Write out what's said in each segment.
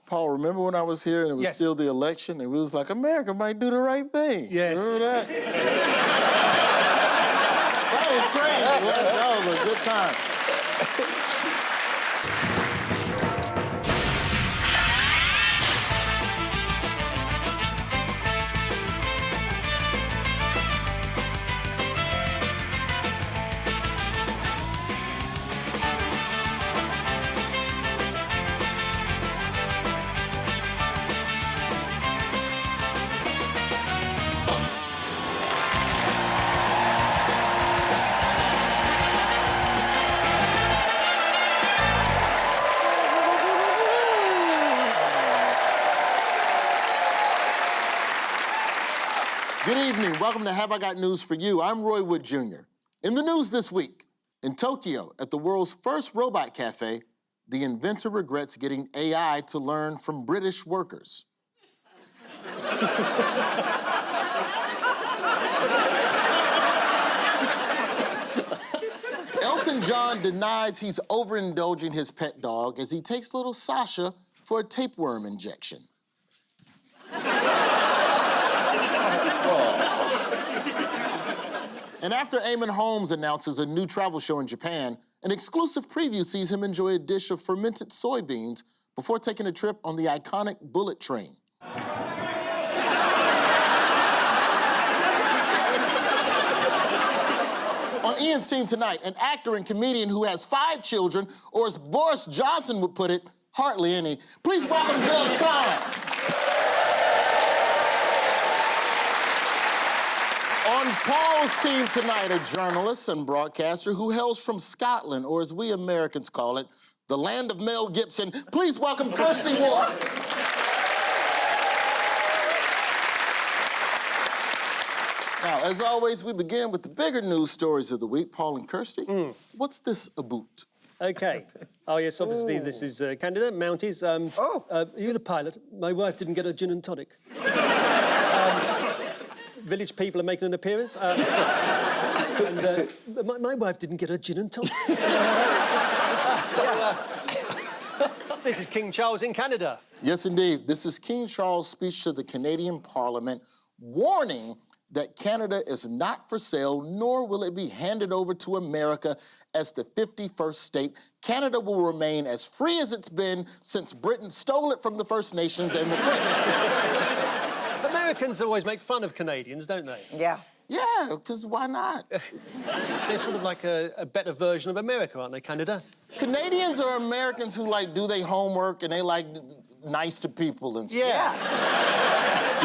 Paul, remember when I was here and it was still the election and we was like, America might do the right thing? Yes. Remember that? That was crazy. That was a good time. Good evening. Welcome to Have I Got News for You. I'm Roy Wood Jr. In the news this week, in Tokyo, at the world's first robot cafe, the inventor regrets getting AI to learn from British workers. Elton John denies he's overindulging his pet dog as he takes little Sasha for a tapeworm injection. And after Eamon Holmes announces a new travel show in Japan, an exclusive preview sees him enjoy a dish of fermented soybeans before taking a trip on the iconic bullet train. On Ian's team tonight, an actor and comedian who has 5 children, or as Boris Johnson would put it, hardly any. Please welcome Gus Kahn. On Paul's team tonight, a journalist and broadcaster who hails from Scotland, or as we Americans call it, the land of Mel Gibson. Please welcome Kirsty Wark. Now, as always, we begin with the bigger news stories of the week. Paul and Kirsty, what's this about? OK. Oh, yes, obviously, this is Canada, Mounties. You're the pilot. My wife didn't get a gin and tonic. Village people are making an appearance. My wife didn't get a gin and tonic. This is King Charles in Canada. Yes, indeed. This is King Charles' speech to the Canadian Parliament, warning that Canada is not for sale, nor will it be handed over to America as the 51st state. Canada will remain as free as it's been since Britain stole it from the First Nations and the French. Americans always make fun of Canadians, don't they? Yeah. Yeah, because why not? They're sort of like a better version of America, aren't they, Canada? Canadians are Americans who, like, do their homework and they, like, nice to people and stuff. Yeah.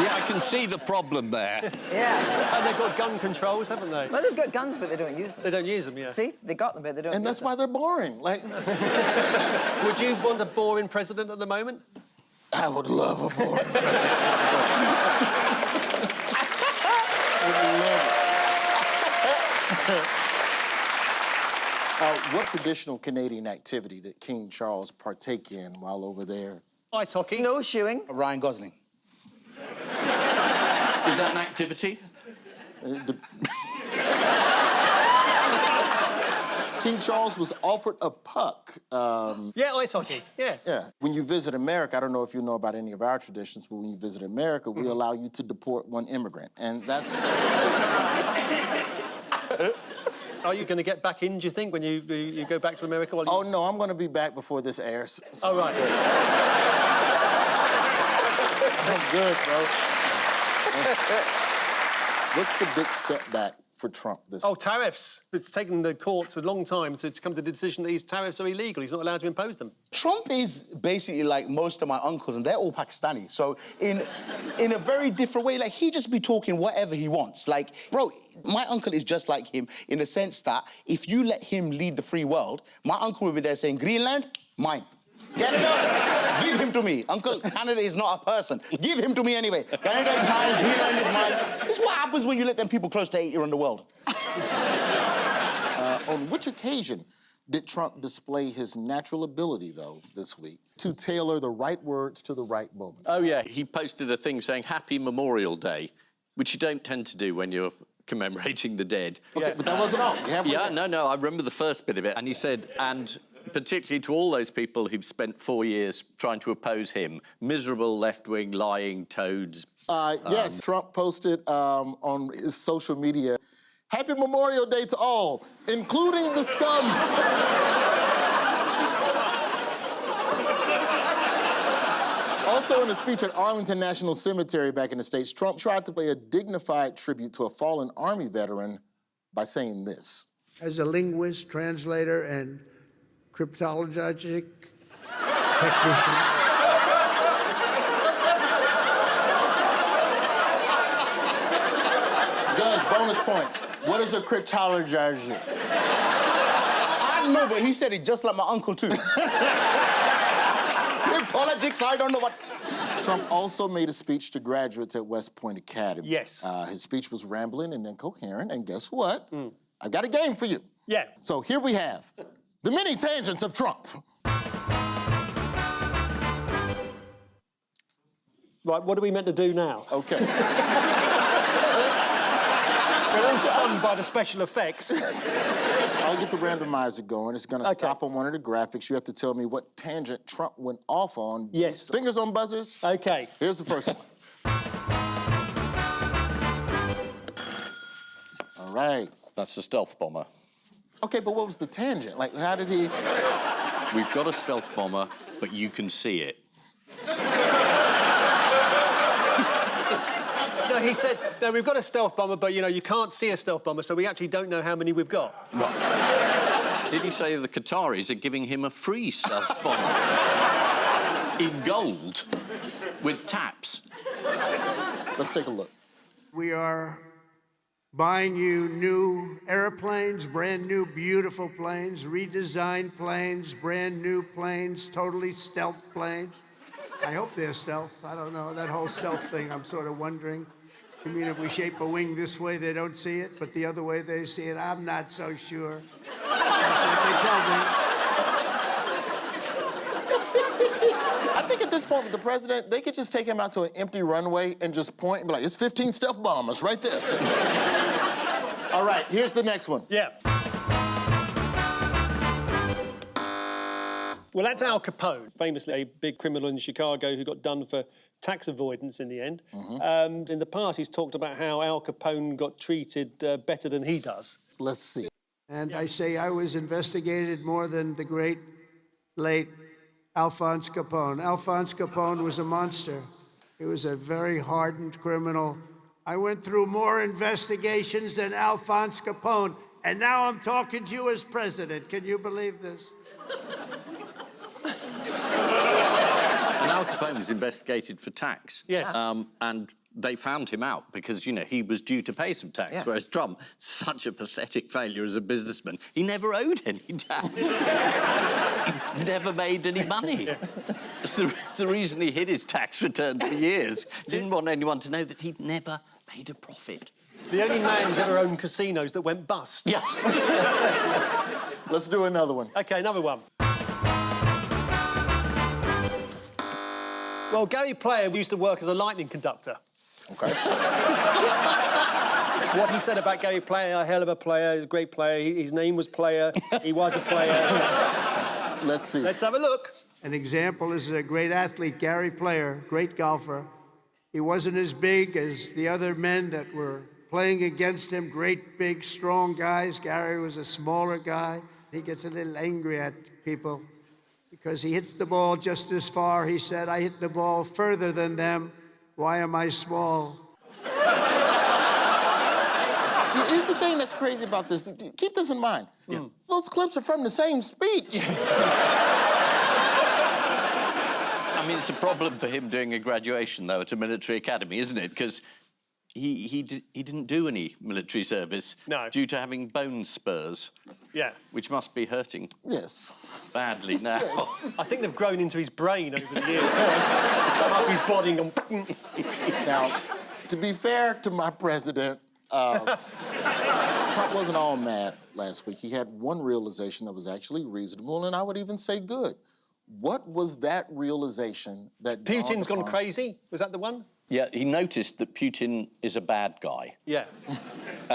Yeah, I can see the problem there. Yeah. And they've got gun controls, haven't they? Well, they've got guns, but they don't use them. They don't use them, yeah. See? They got them, but they don't use them. And that's why they're boring. Like, Would you want a boring president at the moment? I would love a boring president. What traditional Canadian activity did King Charles partake in while over there? Ice hockey. Snowshoeing. Ryan Gosling. Is that an activity? King Charles was offered a puck. Yeah, ice hockey, yeah. Yeah. When you visit America, I don't know if you know about any of our traditions, but when you visit America, we allow you to deport one immigrant, and that's... Are you going to get back in, do you think, when you go back to America? Oh, no, I'm going to be back before this airs. So. Oh, right. I'm good, bro. What's the big setback for Trump this Oh, tariffs. It's taken the courts a long time to come to the decision that these tariffs are illegal. He's not allowed to impose them. Trump is basically like most of my uncles, and they're all Pakistani. So in a very different way, like, he just be talking whatever he wants. Like, bro, my uncle is just like him in the sense that if you let him lead the free world, my uncle will be there saying, Greenland, mine. Canada, give him to me. Uncle, Canada is not a person. Give him to me anyway. Canada is mine, Greenland is mine. This is what happens when you let them people close to 80 around the world. On which occasion did Trump display his natural ability, though, this week, to tailor the right words to the right moment? Oh, yeah, he posted a thing saying Happy Memorial Day, which you don't tend to do when you're commemorating the dead. Okay, but that wasn't all. Yeah, no, I remember the first bit of it, and he said, and particularly to all those people who've spent 4 years trying to oppose him. Miserable left-wing lying toads. Yes, Trump posted on his social media, "Happy Memorial Day to all, including the scum." Also, in a speech at Arlington National Cemetery back in the States, Trump tried to pay a dignified tribute to a fallen Army veteran by saying this. As a linguist, translator, and cryptologic technician. Guys, bonus points. What is a cryptologist? I know, but he said it just like my uncle, too. Cryptologics, I don't know what... Trump also made a speech to graduates at West Point Academy. Yes. His speech was rambling and incoherent, and guess what? I've got a game for you. Yeah. So here we have the many tangents of Trump. Right, what are we meant to do now? Okay. We're all stunned by the special effects. I'll get the randomizer going. It's gonna stop on one of the graphics. You have to tell me what tangent Trump went off on. Yes. Fingers on buzzers. Okay. Here's the first one. All right. That's a stealth bomber. Okay, but what was the tangent? Like, how did he... We've got a stealth bomber, but you can see it. No, he said, no, we've got a stealth bomber, but, you know, you can't see a stealth bomber, so we actually don't know how many we've got. Right. Did he say the Qataris are giving him a free stealth bomber? In gold, with taps. Let's take a look. We are buying you new airplanes, brand new, beautiful planes, redesigned planes, brand new planes, totally stealth planes. I hope they're stealth. I don't know. That whole stealth thing, I'm sort of wondering. You mean if we shape a wing this way, they don't see it, but the other way they see it? I'm not so sure. That's what they tell me. I think at this point with the president, they could just take him out to an empty runway and just point and be like, it's 15 stealth bombers right there. All right, here's the next one. Yeah. Well, that's Al Capone, famously a big criminal in Chicago who got done for tax avoidance in the end. In the past, he's talked about how Al Capone got treated better than he does. Let's see. And I say I was investigated more than the great, late Alphonse Capone. Alphonse Capone was a monster. He was a very hardened criminal. I went through more investigations than Alphonse Capone, and now I'm talking to you as president. Can you believe this? And Al Capone was investigated for tax. Yes. And they found him out because, you know, he was due to pay some tax, whereas Trump, such a pathetic failure as a businessman, he never owed any tax. He never made any money. It's the reason he hid his tax returns for years. Didn't want anyone to know that he'd never made a profit. The only man who's ever owned casinos that went bust. Yeah. Let's do another one. OK, another one. Well, Gary Player used to work as a lightning conductor. Okay. What he said about Gary Player, a hell of a player, he's a great player. His name was Player. He was a player. Let's see. Let's have a look. An example is a great athlete, Gary Player, great golfer. He wasn't as big as the other men that were playing against him, great, big, strong guys. Gary was a smaller guy. He gets a little angry at people because he hits the ball just as far. He said, I hit the ball further than them. Why am I small? Here's the thing that's crazy about this. Keep this in mind. Those clips are from the same speech. I mean, it's a problem for him doing a graduation, though, at a military academy, isn't it? Because he didn't do any military service due to having bone spurs. Yeah. Which must be hurting Yes. badly now. I think they've grown into his brain over the years. Up his body and gone... Now, to be fair to my president, Trump wasn't all mad last week. He had one realization that was actually reasonable, and I would even say good. What was that realization that Putin's gone crazy? Was that the one? Yeah, he noticed that Putin is a bad guy. Yeah.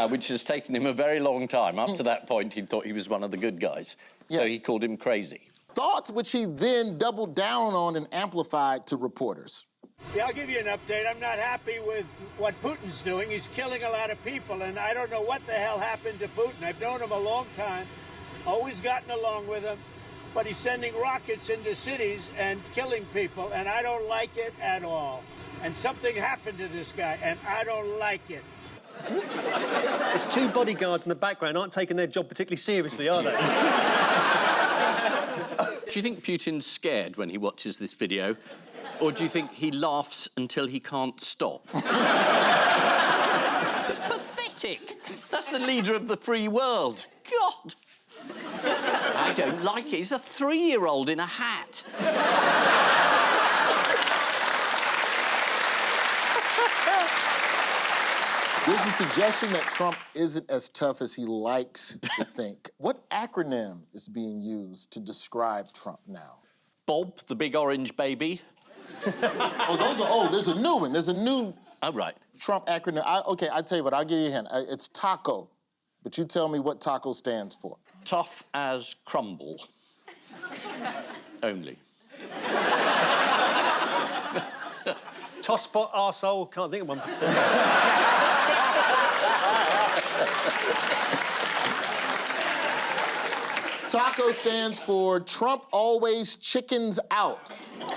Which has taken him a very long time. Up to that point, he thought he was one of the good guys. so Yeah. he called him crazy. Thoughts which he then doubled down on and amplified to reporters. Yeah, I'll give you an update. I'm not happy with what Putin's doing. He's killing a lot of people, and I don't know what the hell happened to Putin. I've known him a long time, always gotten along with him, but he's sending rockets into cities and killing people, and I don't like it at all. And something happened to this guy, and I don't like it. There's two bodyguards in the background aren't taking their job particularly seriously, are they? Do you think Putin's scared when he watches this video? Or do you think he laughs until he can't stop? It's pathetic. That's the leader of the free world. God. I don't like it. He's a 3-year-old in a hat. There's a suggestion that Trump isn't as tough as he likes to think. What acronym is being used to describe Trump now? Bob, the big orange baby. Oh, those are old. There's a new one. There's a new Oh, right. Trump acronym. Okay, I'll tell you what. I'll give you a hint. It's TACO. But you tell me what TACO stands for. Tough as crumble. Only. Tosspot, arsehole, can't think of one for certain. TACO stands for Trump always chickens out.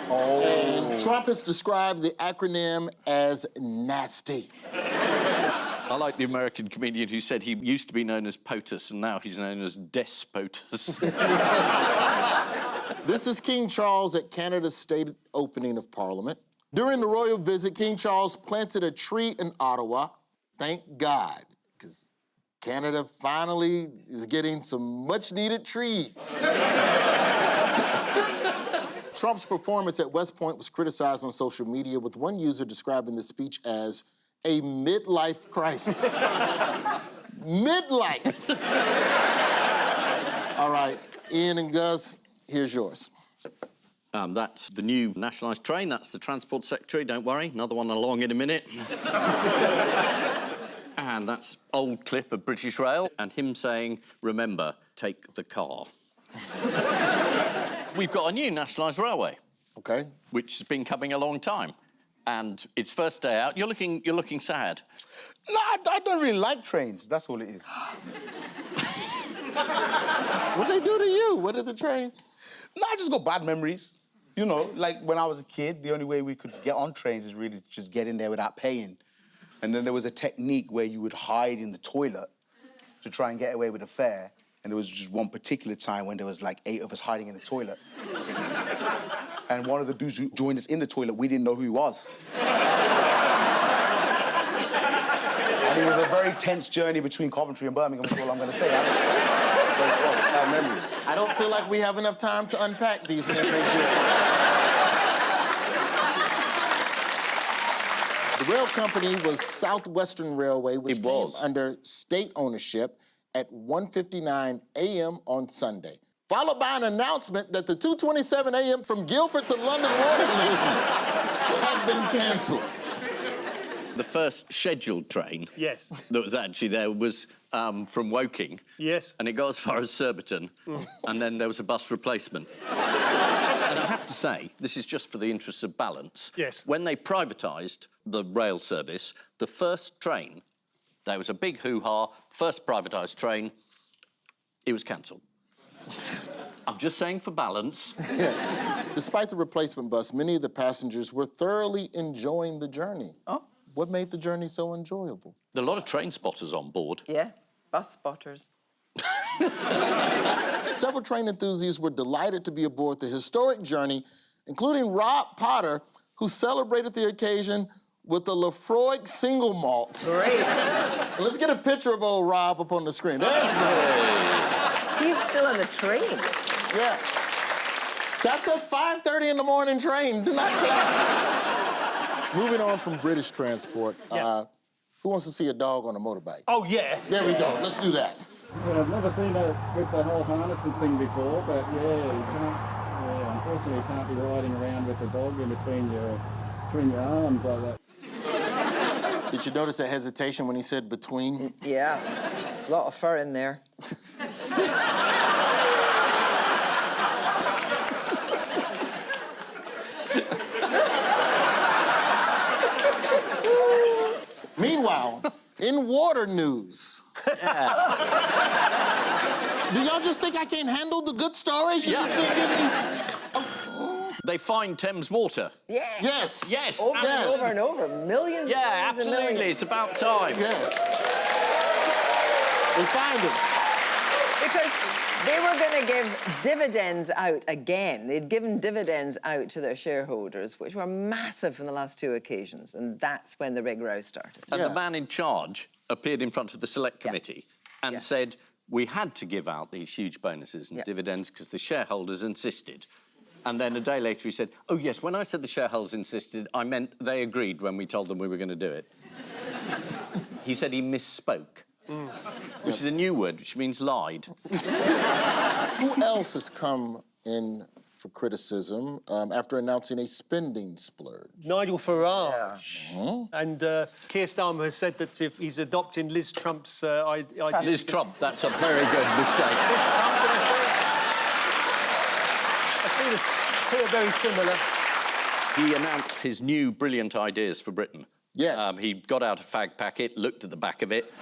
Oh. And Trump has described the acronym as nasty. I like the American comedian who said he used to be known as POTUS and now he's known as Despotus. This is King Charles at Canada's state opening of Parliament. During the royal visit, King Charles planted a tree in Ottawa. Thank God, because Canada finally is getting some much-needed trees. Trump's performance at West Point was criticized on social media, with one user describing the speech as a midlife crisis. Midlife. All right, Ian and Gus, here's yours. That's the new nationalised train. That's the Transport Secretary, don't worry. Another one along in a minute. And that's old clip of British Rail and him saying, remember, take the car. We've got a new nationalised railway. Okay. Which has been coming a long time. And it's first day out. You're looking sad. No, I don't really like trains. That's all it is. What they do to you? What did the train? No, I just got bad memories. You know, like when I was a kid, the only way we could get on trains is really to just get in there without paying. And then there was a technique where you would hide in the toilet to try and get away with a fare. And there was just one particular time when there was like 8 of us hiding in the toilet. And one of the dudes who joined us in the toilet, we didn't know who he was. And it was a very tense journey between Coventry and Birmingham, that's all I'm gonna say. Bad memory. I don't feel like we have enough time to unpack these memories here. The rail company was Southwestern Railway, which came under state ownership at 1:59 a.m. on Sunday, followed by an announcement that the 2:27 a.m. from Guildford to London Waterloo had been cancelled. The first scheduled train that was actually there was from Woking. Yes. And it got as far as Surbiton, and then there was a bus replacement. And I have to say, this is just for the interests of balance. Yes. When they privatised the rail service, the first train, there was a big hoo-ha, first privatised train, it was cancelled. I'm just saying for balance. Despite the replacement bus, many of the passengers were thoroughly enjoying the journey. Oh. What made the journey so enjoyable? There are a lot of train spotters on board. Yeah, bus spotters. Several train enthusiasts were delighted to be aboard the historic journey, including Rob Potter, who celebrated the occasion with the Lafroig single malt. Great. Let's get a picture of old Rob up on the screen. There's Rob. He's still on the train. Yeah. That's a 5:30 in the morning train. Do not clap. Moving on from British transport, who wants to see a dog on a motorbike? Oh, yeah. There we go. Let's do that. Well, I've never seen it with the whole harnessing thing before, but unfortunately you can't be riding around with the dog in between your arms like that. Did you notice that hesitation when he said between? Yeah, there's a lot of fur in there. Meanwhile, in water news. Do y'all just think I can't handle the good stories? You just can't give me... They find Thames Water. Yeah. Yes. Yes. Over and Yes. over and over. Millions Yeah, and millions and absolutely. millions. It's about time. Yes. They find him. Because they were going to give dividends out again. They'd given dividends out to their shareholders, which were massive on the last two occasions. And that's when the big row started. And Yeah. the man in charge appeared in front of the select committee and Yeah. said, we had to give out these huge bonuses and Yeah. dividends because the shareholders insisted. And then a day later he said, oh, yes, when I said the shareholders insisted, I meant they agreed when we told them we were going to do it. He said he misspoke, which is a new word, which means lied. Who else has come in for criticism after announcing a spending splurge? Nigel Farage. And Keir Starmer has said that if he's adopting Liz Trump's idea... Liz Trump, that's a very good mistake. Liz Trump, did I say? I see the two are very similar. He announced his new brilliant ideas for Britain. Yes. He got out a fag packet, looked at the back of it,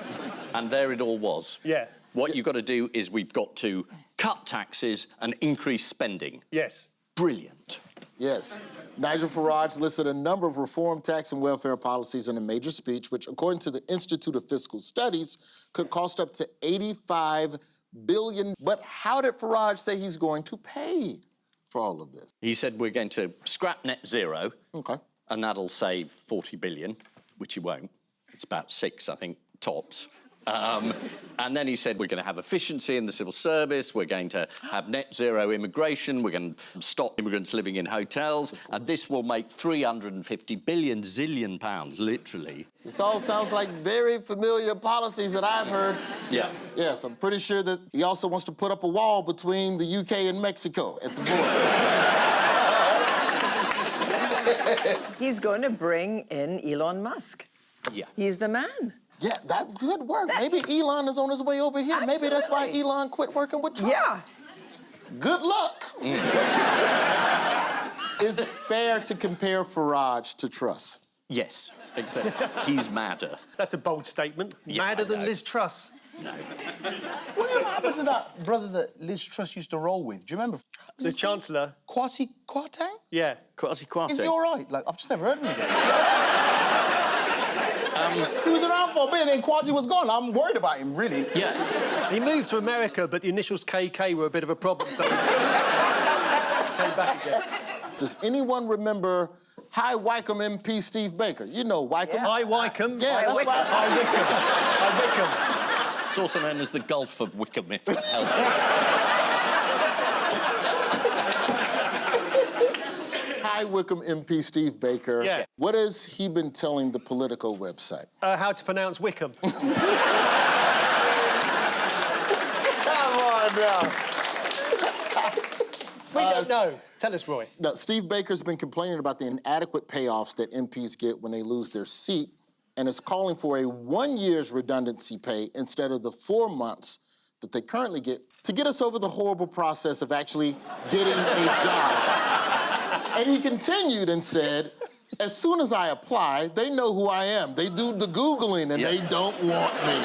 and there it all was. Yeah. What you've got to do is we've got to cut taxes and increase spending. Yes. Brilliant. Yes. Nigel Farage listed a number of reform tax and welfare policies in a major speech, which, according to the Institute of Fiscal Studies, could cost up to $85 billion. But how did Farage say he's going to pay for all of this? He said we're going to scrap net zero, Okay. and that'll save 40 billion, which he won't. It's about 6, I think, tops. And then he said we're going to have efficiency in the civil service, we're going to have net zero immigration, we're going to stop immigrants living in hotels, and this will make 350 billion zillion pounds, literally. This all sounds like very familiar policies that I've heard. Yeah. Yes, I'm pretty sure that he also wants to put up a wall between the UK and Mexico at the border. He's going to bring in Elon Musk. Yeah. He's the man. Yeah, that could work. Maybe Elon is on his way over here. Maybe that's why Absolutely. Elon quit working with Trump. Yeah. Good luck. Is it fair to compare Farage to Truss? Yes, except he's madder. That's a bold statement. Yeah, Madder I than know. Liz Truss. Whatever happened to that brother that Liz Truss used to roll with? Do you remember? The Chancellor. Kwasi Kwarteng? Yeah. Kwasi Kwarteng. Is he all right? Like, I've just never heard of him again. He was around for a bit and then Kwasi was gone. I'm worried about him, really. Yeah. He moved to America, but the initials KK were a bit of a problem, so... came back again. Does anyone remember High Wycombe MP Steve Baker? You know Wycombe. Hi, Wycombe. Yeah, that's right. Hi, Wycombe. Hi, Wycombe. It's also known as the Gulf of Wickham, if that helps. High Wycombe MP Steve Baker. Yeah. What has he been telling the Politico website? How to pronounce Wickham. Come on now. We don't know. Tell us, Roy. Now, Steve Baker's been complaining about the inadequate payoffs that MPs get when they lose their seat and is calling for a 1 year's redundancy pay instead of the 4 months that they currently get to get us over the horrible process of actually getting a job. And he continued and said, as soon as I apply, they know who I am. They do the Googling and they don't want me.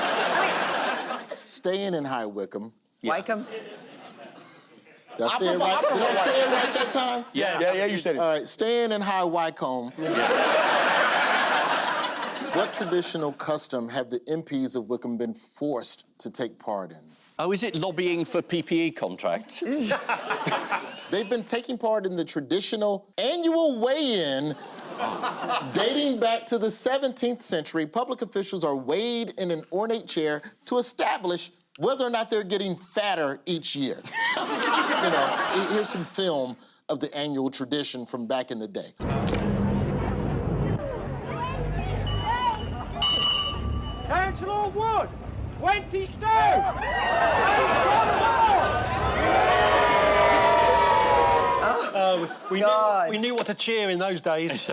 Staying in High Wycombe. Wycombe. Did I say it right? Did I say it right that time? Yeah, you said it. All right, staying in High Wycombe. What traditional custom have the MPs of Wickham been forced to take part in? Oh, is it lobbying for PPE contracts? They've been taking part in the traditional annual weigh-in dating back to the 17th century. Public officials are weighed in an ornate chair to establish whether or not they're getting fatter each year. You know, here's some film of the annual tradition from back in the day. Councillor Wood, 20 stone! We knew what to cheer in those days.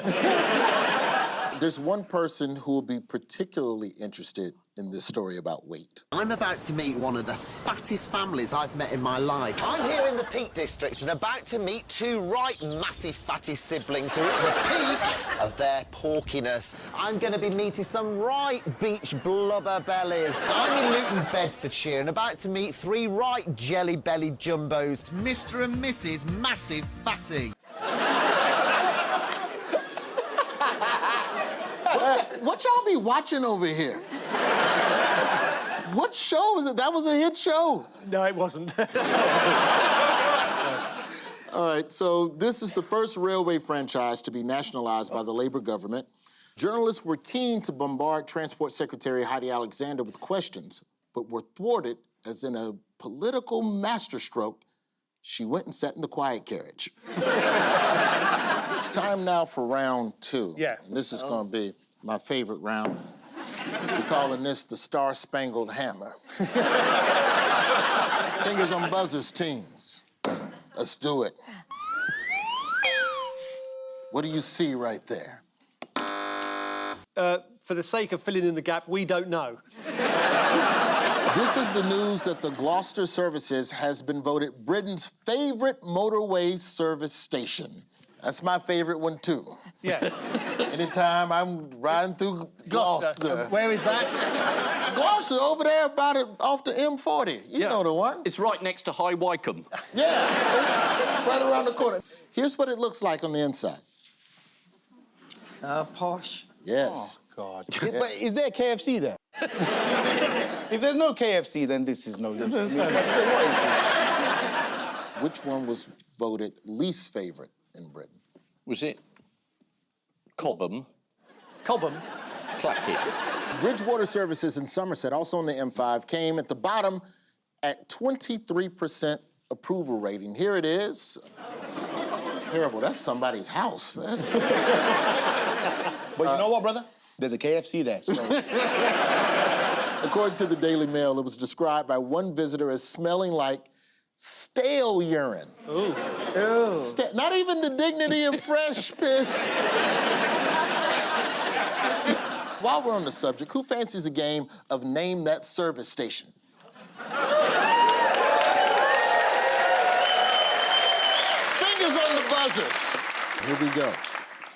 There's one person who will be particularly interested in this story about weight. I'm about to meet one of the fattest families I've met in my life. I'm here in the Peak District and about to meet two right massive fatty siblings who are at the peak of their porkiness. I'm going to be meeting some right beach blubber bellies. I'm in Luton, Bedfordshire, and about to meet 3 right jelly-bellied jumbos. Mr. and Mrs. Massive Fatty. What y'all be watching over here? What show was it? That was a hit show. No, it wasn't. All right, so this is the first railway franchise to be nationalized by the Labour government. Journalists were keen to bombard Transport Secretary Heidi Alexander with questions, but were thwarted as in a political masterstroke, she went and sat in the quiet carriage. Time now for round 2. Yeah. And this is gonna be my favorite round. We're calling this the Star-Spangled Hammer. Fingers on buzzers, teams. Let's do it. What do you see right there? For the sake of filling in the gap, we don't know. This is the news that the Gloucester Services has been voted Britain's favorite motorway service station. That's my favorite one, too. Yeah. Anytime I'm riding through Gloucester. Where is that? Gloucester, over there about it, off the M40. You know the one. It's right next to High Wycombe. Yeah, it's right around the corner. Here's what it looks like on the inside. Posh. Yes. God. But is there a KFC there? If there's no KFC, then this is no use. Which one was voted least favorite in Britain? Was it Cobham? Cobham. Clackett. Bridgewater Services in Somerset, also on the M5, came at the bottom at 23% approval rating. Here it is. Terrible, that's somebody's house. But you know what, brother? There's a KFC there, so... According to the Daily Mail, it was described by one visitor as smelling like stale urine. Ooh. Not even the dignity of fresh piss. While we're on the subject, who fancies a game of Name That Service Station? Fingers on the buzzers. Here we go.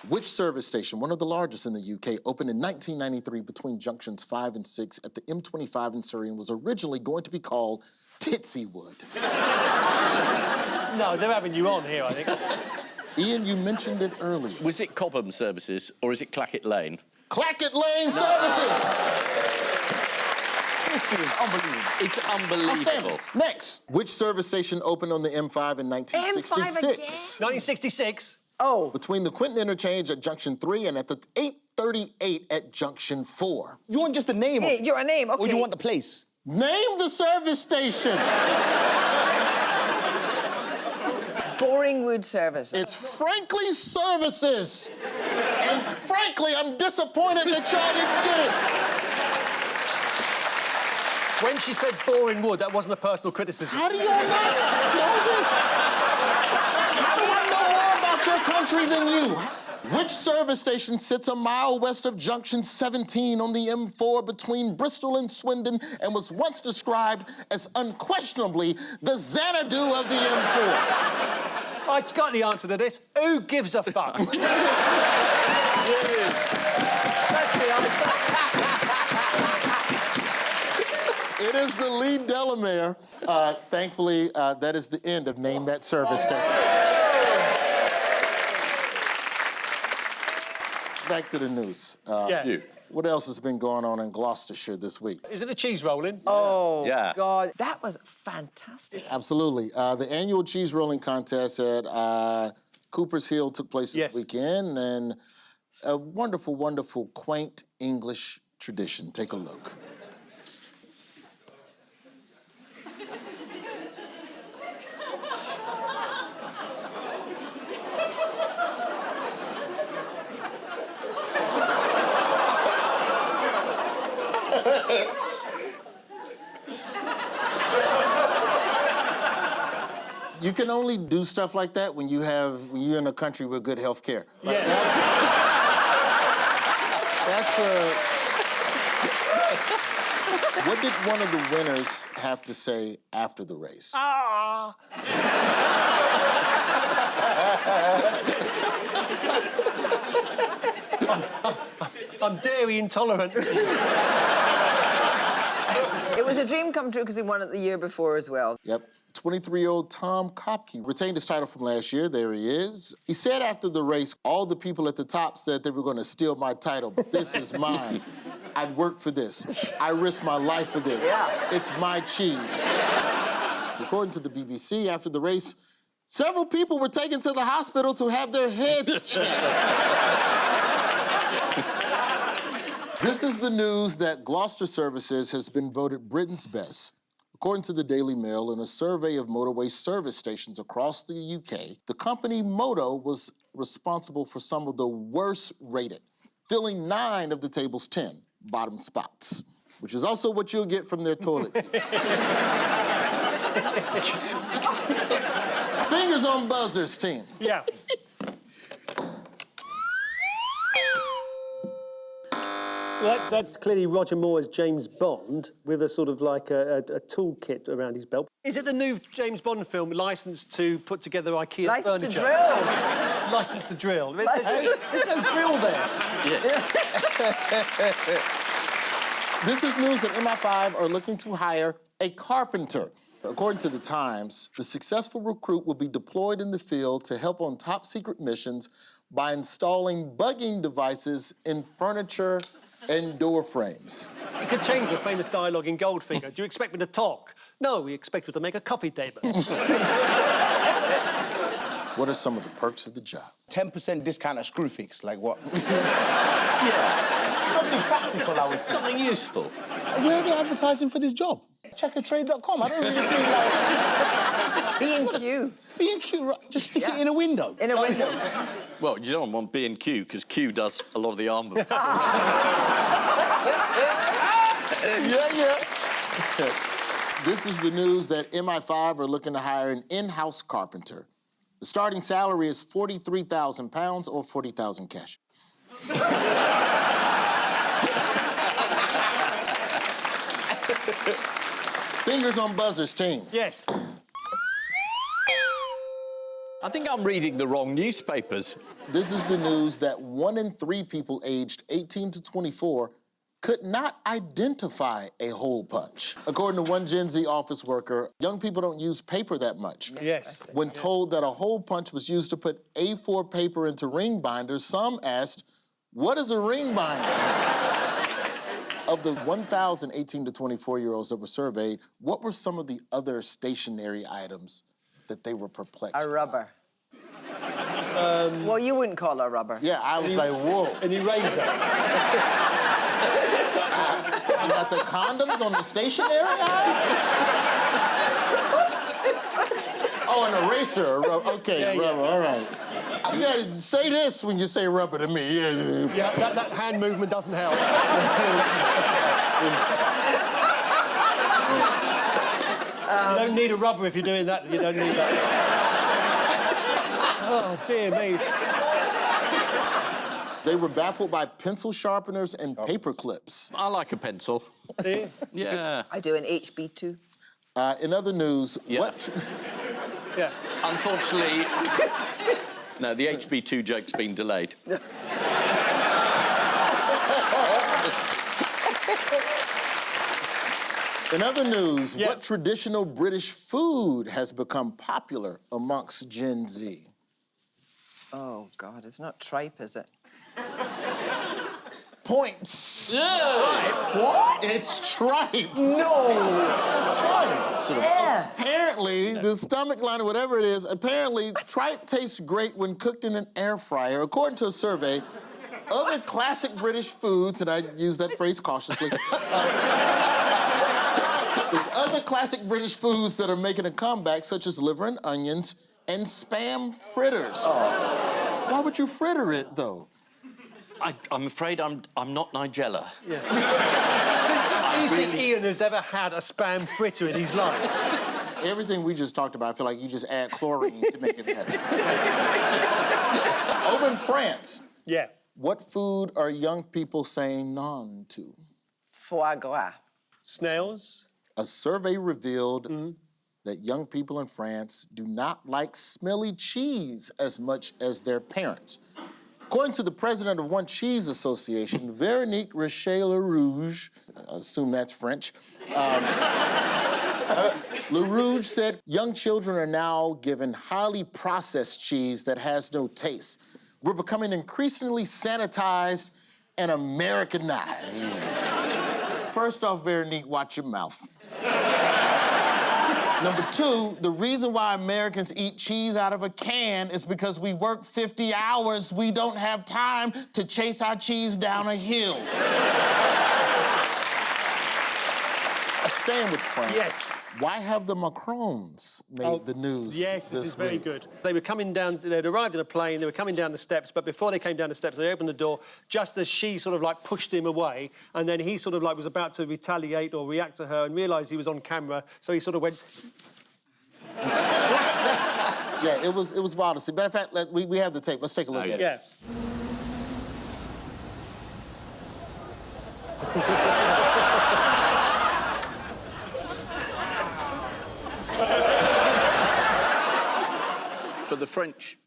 Which service station, one of the largest in the UK, opened in 1993 between junctions 5 and 6 at the M25 in Surrey and was originally going to be called Titsywood? No, they're having you on here, I think. Ian, you mentioned it earlier. Was it Cobham Services or is it Clackett Lane? Clackett Lane Services! This is unbelievable. It's unbelievable. Next, which service station opened on the M5 in 1966? M5 again? 1966. Oh. Between the Quinton interchange at junction 3 and at the 838 at junction 4. You want just the name? Hey, your name, okay. Or you want the place? Name the service station. Boringwood Services. It's Frankly Services. And frankly, I'm disappointed that y'all didn't get it. When she said boring wood, that wasn't a personal criticism. How do y'all not know this? How do I know more about your country than you? Which service station sits a mile west of junction 17 on the M4 between Bristol and Swindon and was once described as unquestionably the Xanadu of the M4? I got the answer to this. Who gives a fuck? That's the answer. It is the Lee Delamere. Thankfully, that is the end of Name That Service Station. Back to the news. Yeah. What else has been going on in Gloucestershire this week? Is it a cheese rolling? Oh, Yeah. God. That was fantastic. Absolutely. The annual cheese rolling contest at Cooper's Hill took place this weekend, and a wonderful, wonderful, quaint English tradition. Take a look. You can only do stuff like that when you're in a country with good health care. Like What did one of the winners have to say after the race? I'm dairy intolerant. It was a dream come true because he won it the year before as well. Yep. 23-year-old Tom Kopke retained his title from last year. There he is. He said after the race, all the people at the top said they were going to steal my title, but this is mine. I'd work for this. I risked my life for this. Yeah. It's my cheese. According to the BBC, after the race, several people were taken to the hospital to have their heads checked. This is the news that Gloucester Services has been voted Britain's best. According to the Daily Mail, in a survey of motorway service stations across the UK, the company Moto was responsible for some of the worst rated, filling 9 of the table's 10 bottom spots, which is also what you'll get from their toilet seats. Fingers on buzzers, teams. Yeah. Well, that's clearly Roger Moore as James Bond with a sort of like a toolkit around his belt. Is it the new James Bond film licensed to put together IKEA License furniture? to drill. Licensed to drill. There's no drill there. This is news that MI5 are looking to hire a carpenter. According to the Times, the successful recruit will be deployed in the field to help on top secret missions by installing bugging devices in furniture and door frames. It could change the famous dialogue in Goldfinger. Do you expect me to talk? No, we expect you to make a coffee table. What are some of the perks of the job? 10% discount at Screwfix, like what? Yeah. Something practical, I would say. Something useful. Where are they advertising for this job? Checkertrade.com. I don't really feel like... B&Q. B&Q, right? Just stick it in a window. In a window. Well, you don't want B&Q, because Q does a lot of the armour. Yeah. This is the news that MI5 are looking to hire an in-house carpenter. The starting salary is £43,000 or 40,000 cash. Fingers on buzzers, teams. Yes. I think I'm reading the wrong newspapers. This is the news that 1 in 3 people aged 18 to 24 could not identify a hole punch. According to one Gen Z office worker, young people don't use paper that much. Yes. When told that a hole punch was used to put A4 paper into ring binders, some asked, what is a ring binder? Of the 1,018 to 24-year-olds that were surveyed, what were some of the other stationary items that they were perplexed A by? rubber. Well, you wouldn't call it a rubber. Yeah, I was like, whoa. An eraser. You got the condoms on the stationary aisle? Oh, an eraser. Okay, rubber, all right. You gotta say this when you say rubber to me. Yeah, that hand movement doesn't help. You don't need a rubber if you're doing that. You don't need that. Oh, dear me. They were baffled by pencil sharpeners and paper clips. I like a pencil. Do you? Yeah. I do an HB2. In other news, Yeah. what... Yeah. Unfortunately, no, the HB2 joke's been delayed. In other news, what traditional British food has become popular amongst Gen Z? Oh, God, it's not tripe, is it? Points. What? It's tripe. No! Apparently, the stomach line or whatever it is, apparently tripe tastes great when cooked in an air fryer. According to a survey, other classic British foods, and I use that phrase cautiously, there's other classic British foods that are making a comeback, such as liver and onions and Spam fritters. Oh. Why would you fritter it, though? I'm afraid I'm not Nigella. Yeah. Do you think Ian has ever had a Spam fritter in his life? Everything we just talked about, I feel like you just add chlorine to make it better. Over in France, Yeah. what food are young people saying non to? Foie gras. Snails? A survey revealed that young people in France do not like smelly cheese as much as their parents. According to the president of One Cheese Association, Veronique Rocher-LaRouge, I assume that's French, LaRouge said young children are now given highly processed cheese that has no taste. We're becoming increasingly sanitized and Americanized. First off, Veronique, watch your mouth. Number two, the reason why Americans eat cheese out of a can is because we work 50 hours. We don't have time to chase our cheese down a hill. Staying with France. Yes. Why have the Macrons made the news? Yes, this is very week? good. They were coming down, they'd arrived in a plane, they were coming down the steps, but before they came down the steps, they opened the door just as she sort of like pushed him away, and then he sort of like was about to retaliate or react to her and realised he was on camera, so he sort of went... Yeah, it was wild to see. Matter of fact, we have the tape. Let's take a look at it. Yeah. But the French,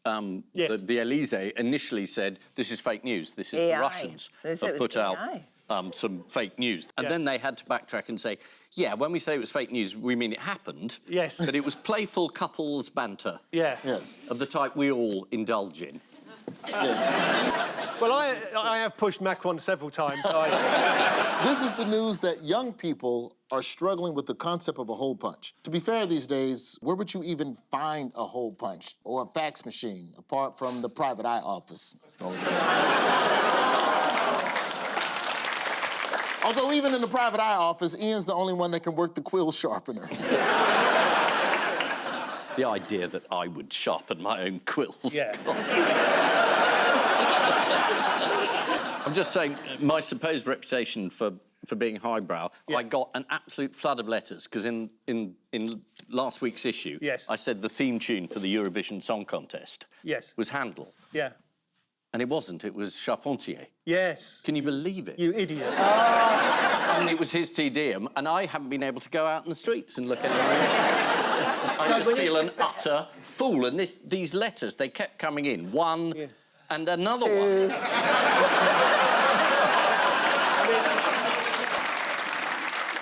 Yes. the Elysee initially said, this is fake news. This is AI. the Russians They said have it was put out AI. some fake news. And Yeah. then they had to backtrack and say, yeah, when we say it was fake news, we mean it happened. Yes. But it was playful couples banter. Yeah. Yes. Of the type we all indulge in. Well, I have pushed Macron several times. This is the news that young people are struggling with the concept of a hole punch. To be fair, these days, where would you even find a hole punch or a fax machine apart from the private eye office? Although even in the private eye office, Ian's the only one that can work the quill sharpener. The idea that I would sharpen my own quills. Yeah. I'm just saying, my supposed reputation for being highbrow, Yeah. I got an absolute flood of letters, because in last week's issue, Yes. I said the theme tune for the Eurovision Song Contest Yes. was Handel. Yeah. And it wasn't, it was Charpentier. Yes. Can you believe it? You idiot. And it was his Te Deum, and I haven't been able to go out in the streets and look anywhere. I just feel an utter fool. And these letters, they kept coming in, one and another one.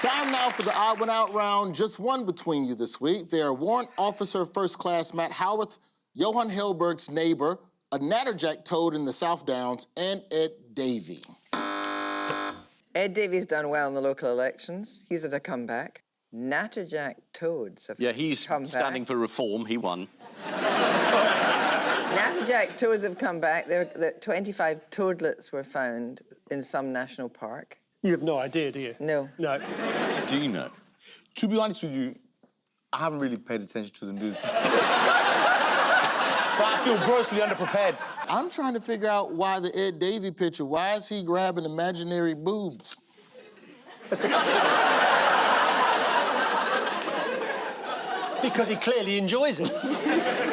Time now for the odd one out round. Just one between you this week. They are Warrant Officer First Class Matt Howarth, Johan Hilberg's neighbor, a natterjack toad in the South Downs, and Ed Davey. Ed Davy's done well in the local elections. He's had a comeback. Natterjack toads have He's come standing back. for reform. He won. Natterjack toads have come back. 25 toadlets were found in some national park. You have no idea, do you? No. No. Do you know? To be honest with you, I haven't really paid attention to the news. But I feel grossly underprepared. I'm trying to figure out why the Ed Davey picture, why is he grabbing imaginary boobs? Because he clearly enjoys it.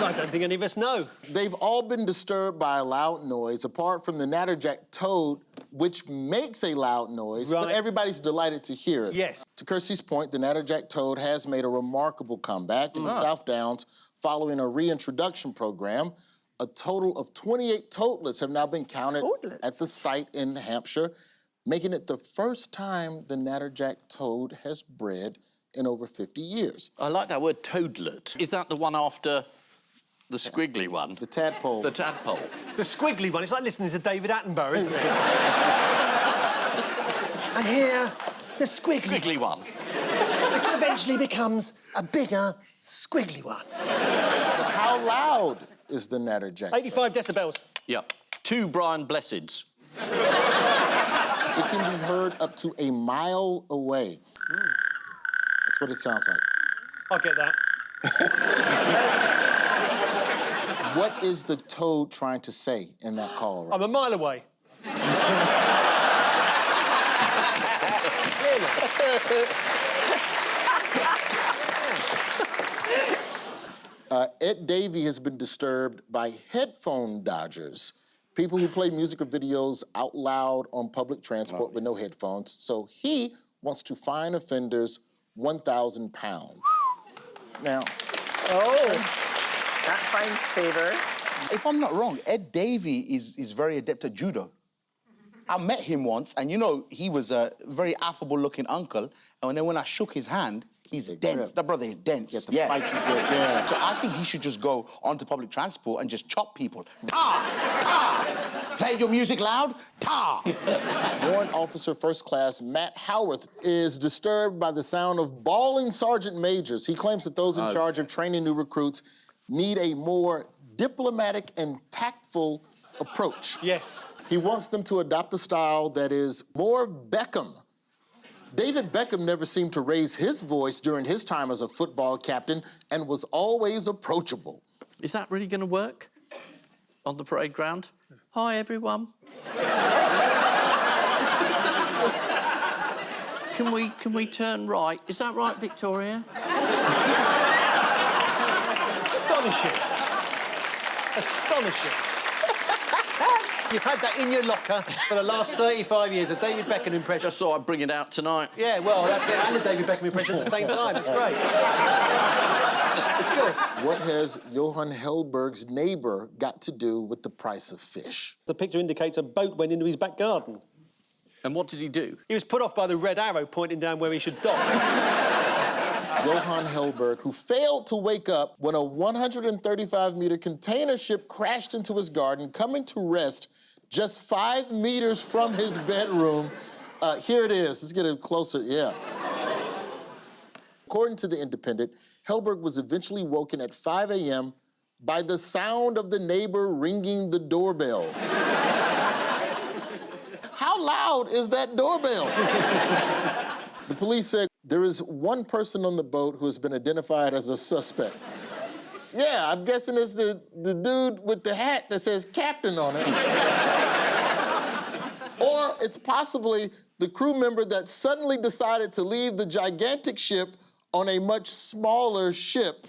I don't think any of us know. They've all been disturbed by a loud noise, apart from the natterjack toad, which makes a loud noise, but Right. everybody's delighted to hear it. Yes. To Kirsty's point, the natterjack toad has made a remarkable comeback in the South Downs following a reintroduction program. A total of 28 toadlets have now been counted Toadlets? at the site in Hampshire, making it the first time the natterjack toad has bred in over 50 years. I like that word, toadlet. Is that the one after the squiggly one? The tadpole. The tadpole. The squiggly one, it's like listening to David Attenborough, isn't it? And here, the Squiggly one. which eventually becomes a bigger squiggly one. How loud is the natterjack? 85 decibels. Yep. 2 Brian Blesseds. It can be heard up to a mile away. That's what it sounds like. I'll get that. What is the toad trying to say in that call? I'm a mile away. Ed Davey has been disturbed by headphone dodgers, people who play music or videos out loud on public transport with no headphones. So he wants to fine offenders £1,000. Now, Oh, that finds favour. If I'm not wrong, Ed Davey is very adept at judo. I met him once, and you know, he was a very affable-looking uncle, and then when I shook his hand, he's dense. That brother is dense. Yeah, fight you good, yeah. So I think he should just go onto public transport and just chop people. Ta! Ta! Play your music loud. Ta! Warrant Officer First Class Matt Howarth is disturbed by the sound of bawling sergeant majors. He claims that those in charge of training new recruits need a more diplomatic and tactful approach. Yes. He wants them to adopt a style that is more Beckham. David Beckham never seemed to raise his voice during his time as a football captain and was always approachable. Is that really going to work on the parade ground? Hi, everyone. Can we turn right? Is that right, Victoria? Astonishing. Astonishing. You've had that in your locker for the last 35 years, a David Beckham impression. Just thought I'd bring it out tonight. Yeah, well, that's it, and the David Beckham impression at the same time. It's great. It's good. What has Johan Hellberg's neighbor got to do with the price of fish? The picture indicates a boat went into his back garden. And what did he do? He was put off by the red arrow pointing down where he should dock. Johan Hellberg, who failed to wake up when a 135-meter container ship crashed into his garden, coming to rest just 5 meters from his bedroom. Here it is. Let's get it closer. Yeah. According to The Independent, Hellberg was eventually woken at 5 a.m. by the sound of the neighbor ringing the doorbell. How loud is that doorbell? The police said there is one person on the boat who has been identified as a suspect. Yeah, I'm guessing it's the dude with the hat that says captain on it. Or it's possibly the crew member that suddenly decided to leave the gigantic ship on a much smaller ship.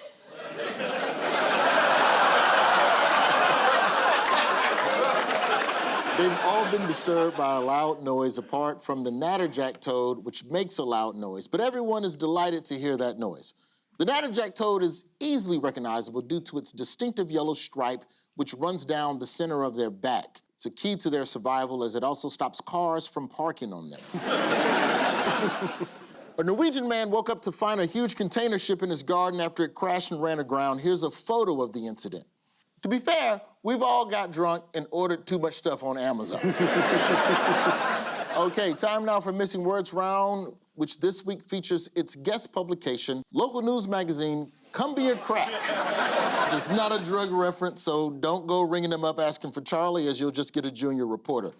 They've all been disturbed by a loud noise apart from the natterjack toad, which makes a loud noise. But everyone is delighted to hear that noise. The natterjack toad is easily recognizable due to its distinctive yellow stripe, which runs down the center of their back. It's a key to their survival as it also stops cars from parking on them. A Norwegian man woke up to find a huge container ship in his garden after it crashed and ran aground. Here's a photo of the incident. To be fair, we've all got drunk and ordered too much stuff on Amazon. Okay, time now for Missing Words Round, which this week features its guest publication, local news magazine, Cumbia Crack. It's not a drug reference, so don't go ringing them up asking for Charlie, as you'll just get a junior reporter.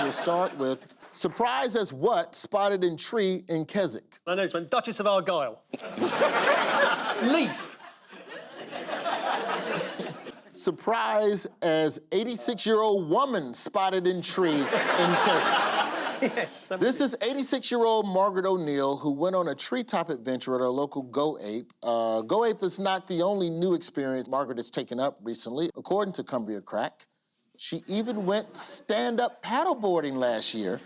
We'll start with, surprise as what spotted in tree in Keswick? I know, it's one, Duchess of Argyll. Leaf. Surprise as 86-year-old woman spotted in tree in Keswick. Yes. This is 86-year-old Margaret O'Neill, who went on a treetop adventure at our local Go Ape. Go Ape is not the only new experience Margaret has taken up recently. According to Cumbia Crack, she even went stand-up paddleboarding last year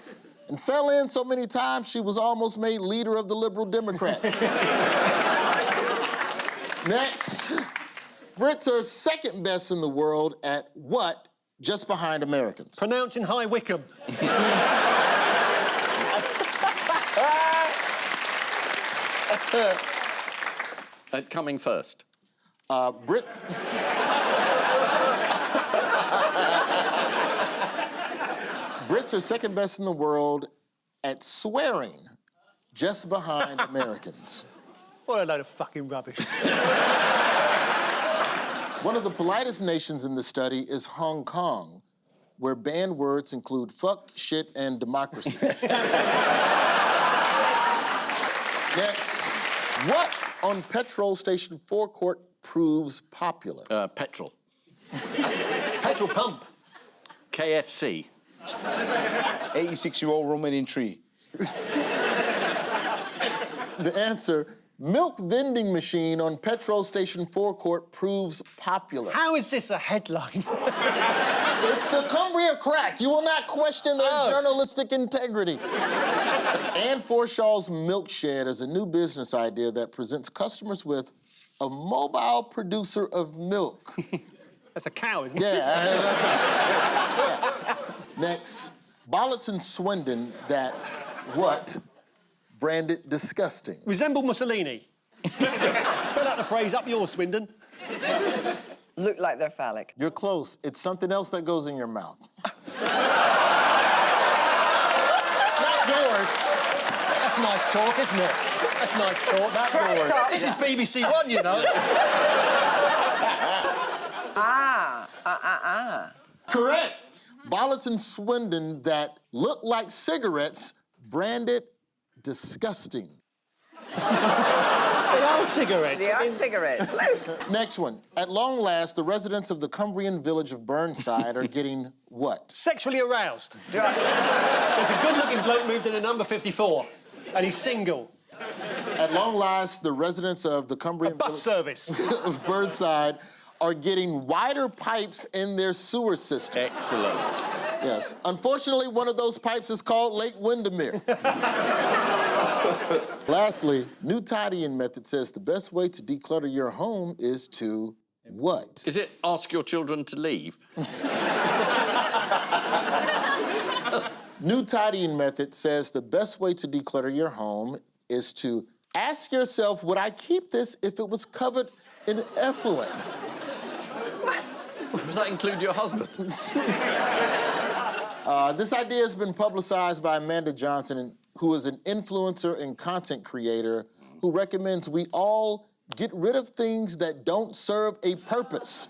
and fell in so many times she was almost made leader of the Liberal Democrat. Next, Brits are second best in the world at what, just behind Americans? Pronouncing High Wycombe. Coming first. Brits... Brits are second best in the world at swearing, just behind Americans. What a load of fucking rubbish. One of the politest nations in the study is Hong Kong, where banned words include fuck, shit, and democracy. Next, what on petrol station forecourt proves popular? Petrol. Petrol pump. KFC. 86-year-old woman in tree. The answer, milk vending machine on petrol station forecourt proves popular. How is this a headline? It's the Cumbia Crack. You will not question their journalistic integrity. Ann Forshaw's Milk Shed is a new business idea that presents customers with a mobile producer of milk. That's a cow, isn't it? Yeah. Next, Bollocks and Swindon that what branded disgusting? Resemble Mussolini. Spell out the phrase up yours, Swindon. Look like they're phallic. You're close. It's something else that goes in your mouth. Not yours. That's nice talk, isn't it? That's nice talk. Not yours. This is BBC One, you know. Correct. Bollocks and Swindon that look like cigarettes branded disgusting. They are cigarettes. They are cigarettes. Look. Next one. At long last, the residents of the Cumbrian village of Burnside are getting what? Sexually aroused. There's a good-looking bloke moved into number 54, and he's single. At long last, the residents of the Cumbrian Bus service. of Burnside are getting wider pipes in their sewer system. Excellent. Yes. Unfortunately, one of those pipes is called Lake Windermere. Lastly, new tidying method says the best way to declutter your home is to what? Is it ask your children to leave? New tidying method says the best way to declutter your home is to ask yourself, would I keep this if it was covered in effluent? Does that include your husband? This idea has been publicized by Amanda Johnson, who is an influencer and content creator who recommends we all get rid of things that don't serve a purpose,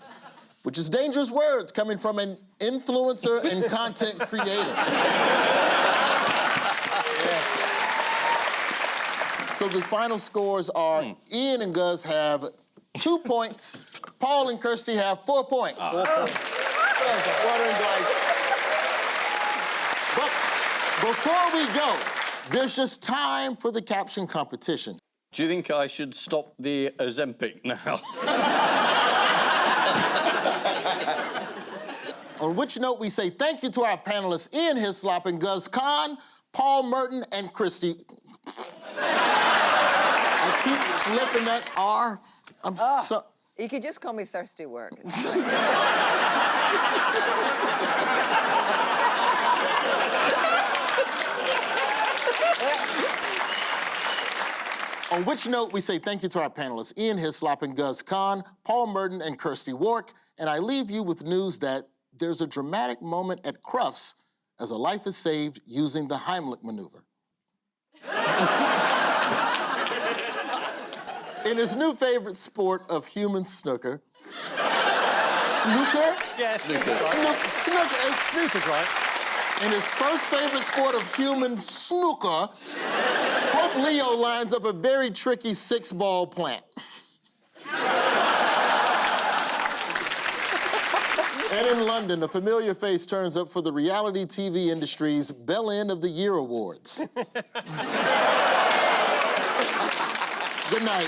which is dangerous words coming from an influencer and content creator. So the final scores are Ian and Gus have 2 points. Paul and Kirsty have 4 points. Water and glass. But before we go, there's just time for the caption competition. Do you think I should stop the Ozempic now? On which note, we say thank you to our panelists, Ian Hislop and Gus Kahn, Paul Merton, and Kirsty. I keep flipping that R. You could just call me Thirsty Work. On which note, we say thank you to our panelists, Ian Hislop and Gus Kahn, Paul Merton and Kirsty Wark, and I leave you with news that there's a dramatic moment at Crufts as a life is saved using the Heimlich maneuver. In his new favorite sport of human snooker, snooker? Yeah, snooker. Snooker's right. In his first favorite sport of human snooker, Pope Leo lines up a very tricky 6-ball plant. And in London, a familiar face turns up for the reality TV industry's Bell End of the Year Awards. Good night.